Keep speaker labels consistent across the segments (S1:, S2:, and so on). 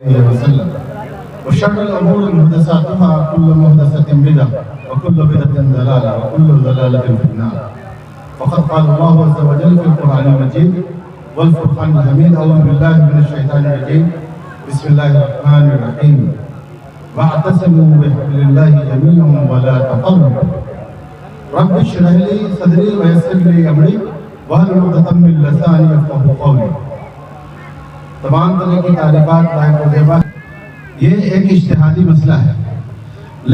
S1: وسلم وشر الأمور محدثاتها كل محدثة بدعة وكل بدعة ضلالة وكل ضلالة في النار. فقد قال الله عز وجل في القرآن المجيد والفرقان الحميد: أعوذ بالله من الشيطان الرجيم بسم الله الرحمن الرحيم واعتصموا بحبل الله جميعا ولا تفرقوا رب اشرح لي صدري ويسر لي أمري واحلل عقدة من لساني يفقهوا قولي. تمام طرح کی تعریفات لائق و زیبا، یہ ایک اجتہادی مسئلہ ہے،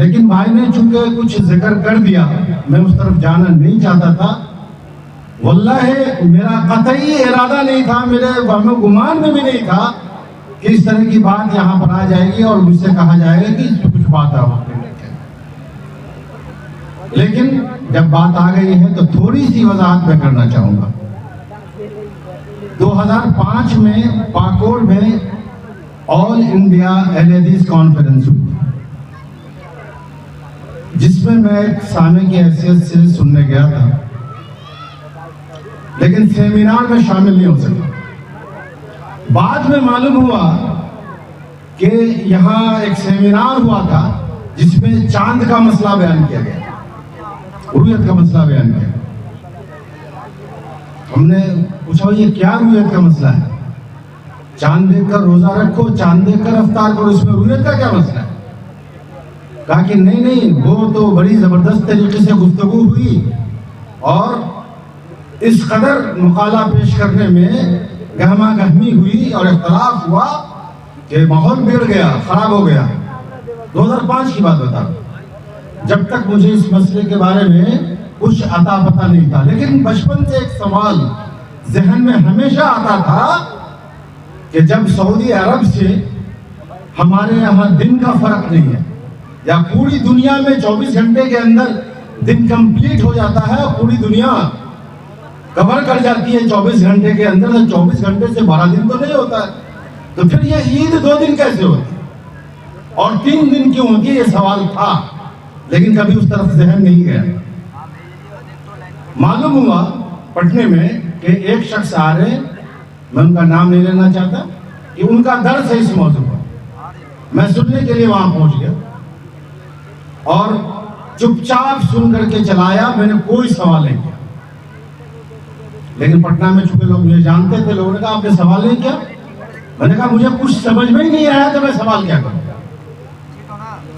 S1: لیکن بھائی نے چونکہ کچھ ذکر کر دیا، میں اس طرف جانا نہیں چاہتا تھا. واللہ میرا قطعی ارادہ نہیں تھا، میرے وہم و گمان میں بھی نہیں تھا کہ اس طرح کی بات یہاں پر آ جائے گی اور مجھ سے کہا جائے گا کہ اس پہ کچھ بات آپ نے رکھے. لیکن جب بات آ گئی ہے تو تھوڑی سی وضاحت میں کرنا چاہوں گا. 2005 میں پاکور میں آل انڈیا اہل حدیث کانفرنس ہوئی، جس میں میں ایک سامع کی حیثیت سے سننے گیا تھا، لیکن سیمینار میں شامل نہیں ہو سکا. بعد میں معلوم ہوا کہ یہاں ایک سیمینار ہوا تھا جس میں چاند کا مسئلہ بیان کیا گیا، رؤیت کا مسئلہ بیان کیا. ہم نے پوچھا یہ کیا رؤیت کا مسئلہ ہے؟ چاند دیکھ کر روزہ رکھو، چاند دیکھ کر افطار کرو، اس میں رؤیت کا کیا مسئلہ ہے؟ کہا کہ نہیں، وہ تو بڑی زبردست طریقے سے گفتگو ہوئی اور اس قدر مقالہ پیش کرنے میں گہما گہمی ہوئی اور اختلاف ہوا کہ ماحول بگڑ گیا، خراب ہو گیا. 2005 کی بات بتا رہا ہوں، جب تک مجھے اس مسئلے کے بارے میں کچھ عطا پتہ نہیں تھا. لیکن بچپن سے ایک سوال ذہن میں ہمیشہ آتا تھا کہ جب سعودی عرب سے ہمارے یہاں دن کا فرق نہیں ہے، یا پوری دنیا میں 24 گھنٹے کے اندر دن کمپلیٹ ہو جاتا ہے اور پوری دنیا کور کر جاتی ہے 24 گھنٹے کے اندر، تو 24 گھنٹے سے 12 دن تو نہیں ہوتا ہے، تو پھر یہ عید 2 دن کیسے ہوتی اور 3 دن کیوں ہوتی ہے؟ یہ سوال تھا، لیکن کبھی اس طرف ذہن نہیں گیا. معلوم ہوا پڑھنے میں کہ ایک شخص آ رہے ہیں، میں ان کا نام نہیں لینا چاہتا، کہ ان کا درس ہے اس موضوع پر. میں سننے کے لیے وہاں پہنچ گیا اور چپ چاپ سن کر کے چلایا، میں نے کوئی سوال نہیں کیا. لیکن پٹنہ میں چونکہ لوگ مجھے جانتے تھے، لوگوں نے کہا آپ نے سوال نہیں کیا؟ میں نے کہا مجھے کچھ سمجھ میں ہی نہیں آیا تو میں سوال کیا کروں.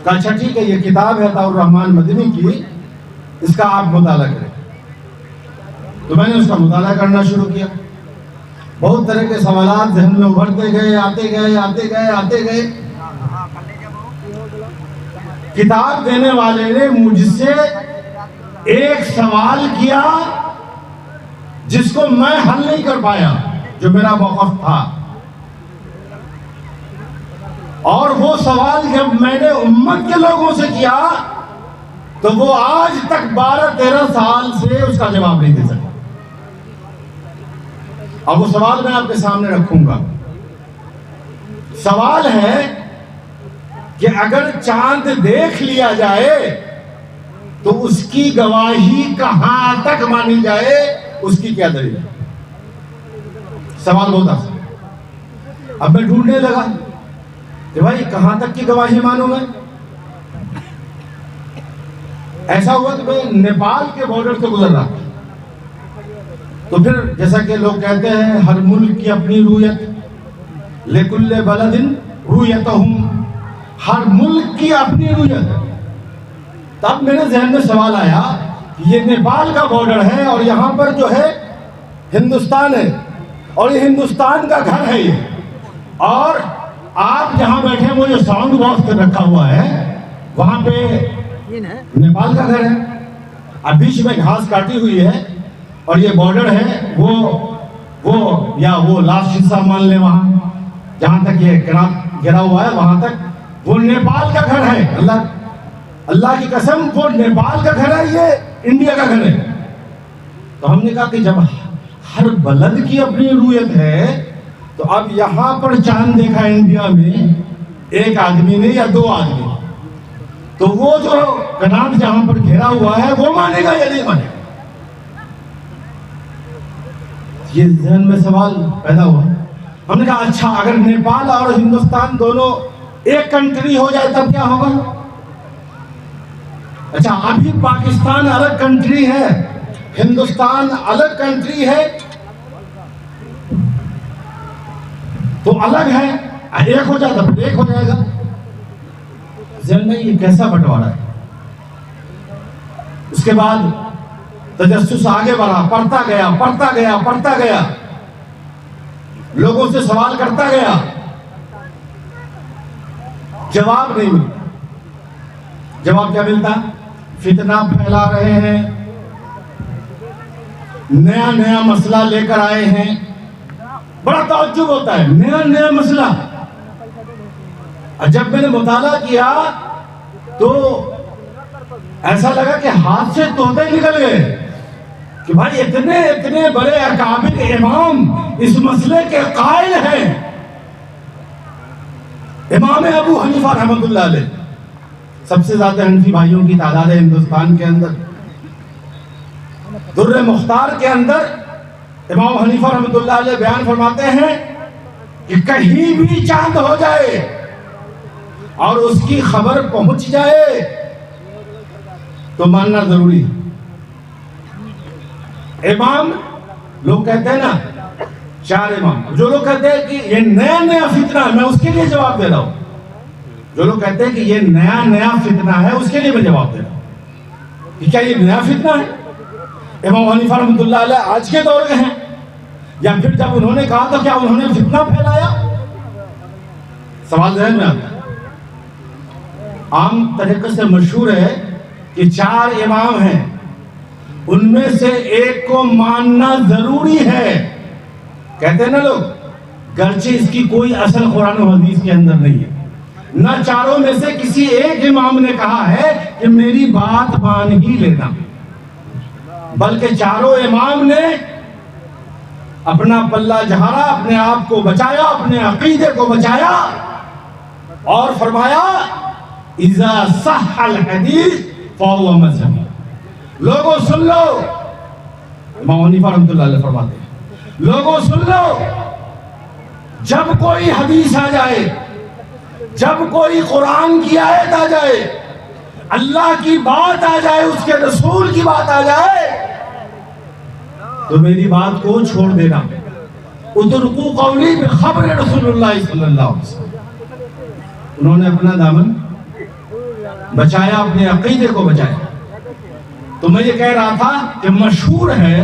S1: کہا اچھا ٹھیک ہے، یہ کتاب ہے عطاء الرحمن مدنی کی، اس کا آپ مطالعہ کریں. تو میں نے اس کا مطالعہ کرنا شروع کیا. بہت طرح کے سوالات ذہن میں ابھرتے گئے، آتے گئے. کتاب دینے والے نے مجھ سے ایک سوال کیا جس کو میں حل نہیں کر پایا، جو میرا موقف تھا. اور وہ سوال جب میں نے امت کے لوگوں سے کیا تو وہ آج تک 12-13 سال سے اس کا جواب نہیں دے سکے. اب وہ سوال میں آپ کے سامنے رکھوں گا. سوال ہے کہ اگر چاند دیکھ لیا جائے تو اس کی گواہی کہاں تک مانی جائے، اس کی کیا دلیل ہے؟ سوال بہت آسان. اب میں ڈھونڈنے لگا کہ بھائی کہاں تک کی گواہی مانوں میں. ایسا ہوا کہ میں نیپال کے بارڈر سے گزر رہا، تو پھر جیسا کہ لوگ کہتے ہیں ہر ملک کی اپنی رؤیت، لکل بلد رؤیتہم، ہر ملک کی اپنی رؤیت. تب میرے ذہن میں سوال آیا کہ یہ نیپال کا بارڈر ہے اور یہاں پر جو ہے ہندوستان ہے، اور یہ ہندوستان کا گھر ہے یہ، اور آپ جہاں بیٹھے وہ جو ساؤنڈ باکس رکھا ہوا ہے وہاں پہ نیپال کا گھر ہے. اب بیچ میں گھاس کاٹی ہوئی ہے اور یہ بارڈر ہے، وہ لاسٹ حصہ مان لیں، وہاں جہاں تک یہ گھرا ہوا ہے وہاں تک وہ نیپال کا گھر ہے. اللہ کی قسم وہ نیپال کا گھر ہے، یہ انڈیا کا گھر ہے. تو ہم نے کہا کہ جب ہر بلد کی اپنی رؤیت ہے تو اب یہاں پر چاند دیکھا انڈیا میں ایک آدمی نے یا 2 آدمی، تو وہ جو کناٹ جہاں پر گھیرا ہوا ہے وہ مانے گا یا نہیں مانے گا؟ یہ ذہن میں سوال پیدا ہوا. ہم نے کہا اچھا اگر نیپال اور ہندوستان دونوں ایک کنٹری ہو جائے تب کیا ہوگا؟ اچھا ابھی پاکستان الگ کنٹری ہے، ہندوستان الگ کنٹری ہے، تو الگ ہے، ایک ہو جاتا پھر ایک ہو جائے گا۔ ذہن میں یہ کیسا بٹوارا ہے؟ اس کے بعد تجسس آگے بڑھا، پڑھتا گیا، لوگوں سے سوال کرتا گیا، جواب نہیں ملتا۔ جواب کیا ملتا؟ فتنہ پھیلا رہے ہیں، نیا مسئلہ لے کر آئے ہیں۔ بڑا تعجب ہوتا ہے، نیا مسئلہ۔ جب میں نے مطالعہ کیا تو ایسا لگا کہ ہاتھ سے طوطے نکل گئے کہ بھائی اتنے بڑے اکابر امام اس مسئلے کے قائل ہیں۔ امام ابو حنیفہ رحمۃ اللہ علیہ، سب سے زیادہ حنفی بھائیوں کی تعداد ہے ہندوستان کے اندر۔ در مختار کے اندر امام حنیفہ رحمۃ اللہ علیہ بیان فرماتے ہیں کہ کہیں بھی چاند ہو جائے اور اس کی خبر پہنچ جائے تو ماننا ضروری ہے۔ امام لوگ کہتے ہیں نا، 4 امام، جو لوگ کہتے ہیں کہ یہ نیا فتنہ ہے، میں اس کے لیے جواب دے رہا ہوں۔ جو لوگ کہتے ہیں کہ یہ نیا فتنہ ہے، اس کے لیے میں جواب دے رہا ہوں کہ کیا یہ نیا فتنہ ہے؟ امام حنیفہ رحمۃ اللہ علیہ آج کے دور کے ہیں، یا پھر جب انہوں نے کہا تو کیا انہوں نے فتنہ پھیلایا؟ سوال ذہن میں آتا ہے۔ عام طریقے سے مشہور ہے کہ 4 امام ہیں، ان میں سے ایک کو ماننا ضروری ہے، کہتے ہیں نا لوگ، گرچہ اس کی کوئی اصل قرآن و حدیث کے اندر نہیں ہے، نہ چاروں میں سے کسی ایک امام نے کہا ہے کہ میری بات مان ہی لینا، بلکہ چاروں امام نے اپنا پلہ جھاڑا، اپنے آپ کو بچایا، اپنے عقیدے کو بچایا اور فرمایا اذا صح الحدیث فهو مذہبی۔ لوگوں سن لو، امام حنیفہ رحمۃ اللہ علیہ فرماتے ہیں، لوگوں سن لو، جب کوئی حدیث آ جائے، جب کوئی قرآن کی آیت آ جائے، اللہ کی بات آ جائے، اس کے رسول کی بات آ جائے، تو میری بات کو چھوڑ دینا۔ اترکوا قولی بخبر رسول اللہ صلی اللہ علیہ وسلم۔ انہوں نے اپنا دامن بچایا، اپنے عقیدے کو بچایا۔ تو میں یہ کہہ رہا تھا کہ مشہور ہے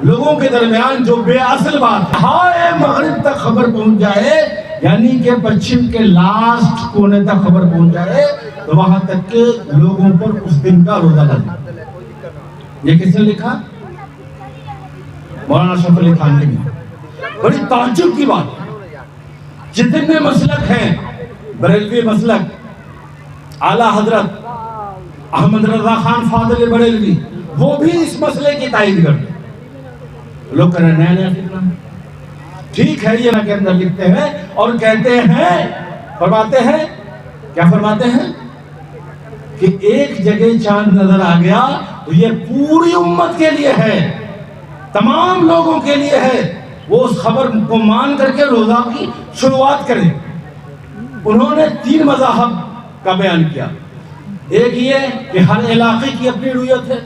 S1: لوگوں کے درمیان جو بے اصل بات ہائے مغرب تک خبر پہنچ جائے، یعنی کہ پچھم کے لاسٹ کونے تک خبر پہنچ جائے، تو وہاں تک کہ لوگوں پر اس دن کا روزہ لگا۔ یہ کس نے لکھا؟ مولانا اشرف علی تھانوی۔ بڑی تعجب کی بات، جتنے مسلک ہیں، بریلوی مسلک، اعلیٰ حضرت احمد رضا خان فاضل بریلوی، وہ بھی اس مسئلے کی تائید کرتے ہیں۔ لوگ کہہ رہے ہیں نیا فتنہ، ٹھیک ہے، یہ نہ کے اندر لکھتے ہیں اور کہتے ہیں، فرماتے ہیں، کیا فرماتے ہیں کہ ایک جگہ چاند نظر آ گیا تو یہ پوری امت کے لیے ہے، تمام لوگوں کے لیے ہے، وہ اس خبر کو مان کر کے روزہ کی شروعات کریں۔ انہوں نے 3 مذاہب کا بیان کیا، ایک یہ کہ ہر علاقے کی اپنی رویت ہے،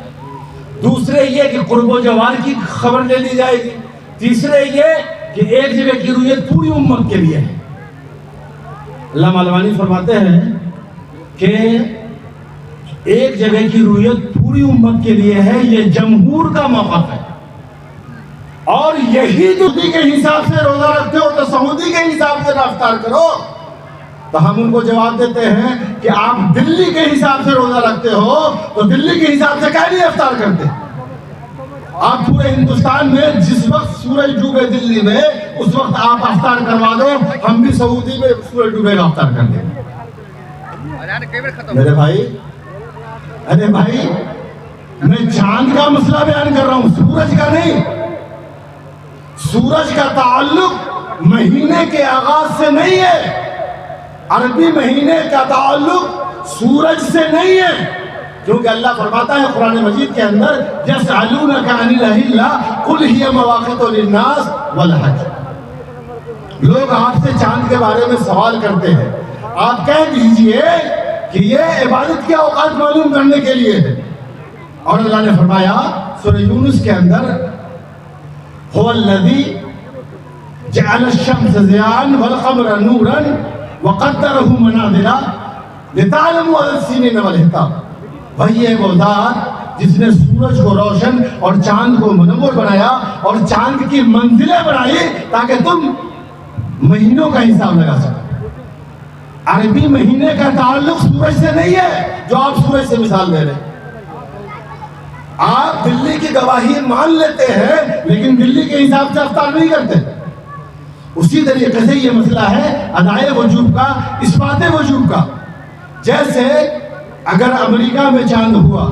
S1: دوسرے یہ کہ قرب و جوار کی خبر لے لی جائے گی، تیسرے یہ کہ ایک جگہ کی رویت پوری امت کے لیے ہے۔ علامہ البانی فرماتے ہیں کہ ایک جگہ کی رویت پوری امت کے لیے ہے، یہ جمہور کا موقف ہے، اور یہی سعودی کے حساب سے روزہ رکھتے ہو تو سعودی کے حساب سے افطار کرو۔ تو ہم ان کو جواب دیتے ہیں کہ آپ دلی کے حساب سے روزہ رکھتے ہو تو دلی کے حساب سے کیا نہیں افطار کرتے؟ آپ پورے ہندوستان میں جس وقت سورج ڈوبے دلی میں، اس وقت آپ افطار کروا دو، ہم بھی سعودی میں سورج ڈوبے کا افطار کر دیں۔ میرے بھائی، ارے بھائی، میں چاند کا مسئلہ بیان کر رہا ہوں، سورج کا نہیں۔ سورج کا تعلق مہینے کے آغاز سے نہیں ہے، عربی مہینے کا تعلق سورج سے نہیں ہے، کیونکہ اللہ فرماتا ہے قرآن مجید کے اندر يَسْأَلُونَكَ عَنِ الْأَهِلَّةِ قُلْ هِيَ مَوَاقِتُ لِلنَّاسِ وَالْحَجِّ۔ لوگ آپ سے چاند کے بارے میں سوال کرتے ہیں، آپ کہہ دیجئے کہ یہ عبادت کے اوقات معلوم کرنے کے لیے ہے۔ اور اللہ نے فرمایا سورہ یونس کے اندر، هو الذی جعل الشمس ضیاء والقمر نورا وقدرہ منازل لتعلموا عدد السنین والحساب۔ وہی ہے وہ ذات جس نے سورج کو روشن اور چاند کو منور بنایا اور چاند کی منزلیں بنائی تاکہ تم مہینوں کا حساب لگا سکو۔ عربی مہینے کا تعلق سورج سے نہیں ہے جو آپ سورج سے مثال دے رہے ہیں۔ آپ دلی کی گواہی مان لیتے ہیں لیکن دلی کے حساب سے افطار نہیں کرتے۔ اسی طریقے سے یہ مسئلہ ہے ادائے وجوب کا، اثبات وجوب کا۔ جیسے اگر امریکہ میں چاند ہوا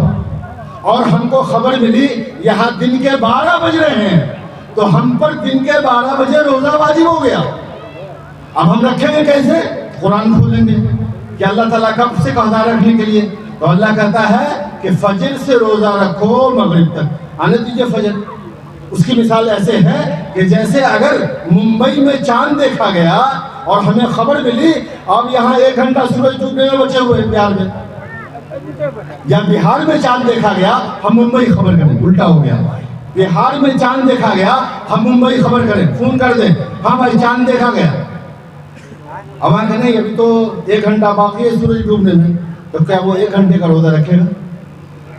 S1: اور ہم کو خبر ملی یہاں دن کے 12 بج رہے ہیں تو ہم پر دن کے 12 بجے روزہ واجب ہو گیا۔ اب ہم رکھیں گے کیسے؟ قرآن کھولیں گے کہ اللہ تعالیٰ کب سے کہا رکھنے کے لیے، تو اللہ کہتا ہے کہ فجر سے روزہ رکھو مغرب تک، آنے دیجئے فجر۔ اس کی مثال ایسے ہے کہ جیسے اگر ممبئی میں چاند دیکھا گیا اور ہمیں خبر ملی اب یہاں 1 گھنٹہ سورج ڈوبنے میں بچے ہوئے بہار میں، یا بہار میں چاند دیکھا گیا ہم ممبئی خبر کریں، الٹا ہو گیا۔ بہار میں چاند دیکھا گیا ہم ممبئی خبر کریں، فون کر دیں ہاں بھائی چاند دیکھا گیا۔ اب وہاں کہ نہیں ابھی تو 1 گھنٹہ باقی ہے سورج ڈوبنے میں، تو کیا وہ 1 گھنٹے کا روزہ رکھے گا؟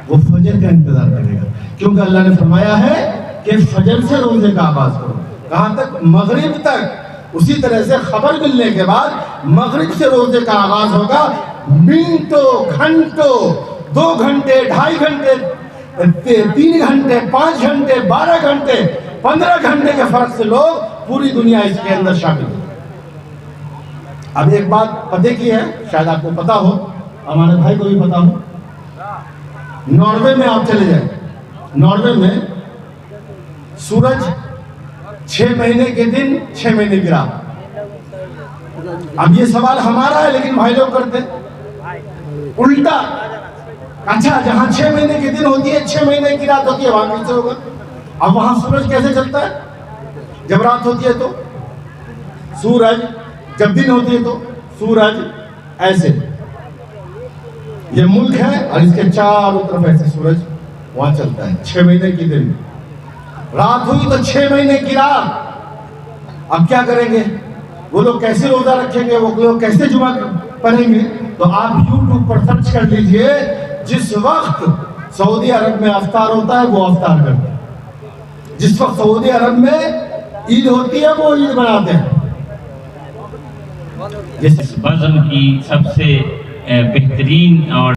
S1: وہ فجر کا انتظار کرے گا، کیونکہ اللہ نے فرمایا ہے کہ فجر سے روزے کا آغاز کرو۔ کہاں تک؟ مغرب تک۔ اسی طرح سے خبر ملنے کے بعد مغرب سے روزے کا آغاز ہوگا۔ منٹوں، گھنٹوں، 2 گھنٹے، 2.5 گھنٹے، 3 گھنٹے، 5 گھنٹے، 12 گھنٹے، 15 گھنٹے کے فرق سے لوگ پوری دنیا اس کے اندر شامل ہیں۔ اب ایک بات پتہ کی ہے، شاید آپ کو پتا ہو، ہمارے بھائی کو بھی پتا ہو، ناروے میں آپ چلے جائیں، ناروے میں سورج 6 مہینے کے دن 6 مہینے کی رات۔ اب یہ سوال ہمارا ہے لیکن بھائی لوگ کرتے الٹا، اچھا جہاں 6 مہینے کے دن ہوتی ہے 6 مہینے کی رات ہوتی ہے وہاں کیسے ہوگا؟ اب وہاں سورج کیسے چلتا ہے؟ جب رات ہوتی ہے تو سورج، جب دن ہوتی ہے تو سورج، ایسے یہ ملک ہے اور اس کے چاروں طرف ایسے سورج وہاں چلتا ہے۔ 6 مہینے کی دن، رات ہوئی تو 6 مہینے کی رات۔ اب کیا کریں گے؟ وہ لوگ کیسے روزہ رکھیں گے؟ وہ لوگ کیسے جمعہ پڑھیں گے؟ تو آپ یوٹیوب پر سرچ کر لیجئے، جس وقت سعودی عرب میں افطار ہوتا ہے وہ افطار کرتے ہیں، جس وقت سعودی عرب میں عید ہوتی ہے وہ عید مناتے ہیں۔
S2: اس بزم کی سب سے بہترین اور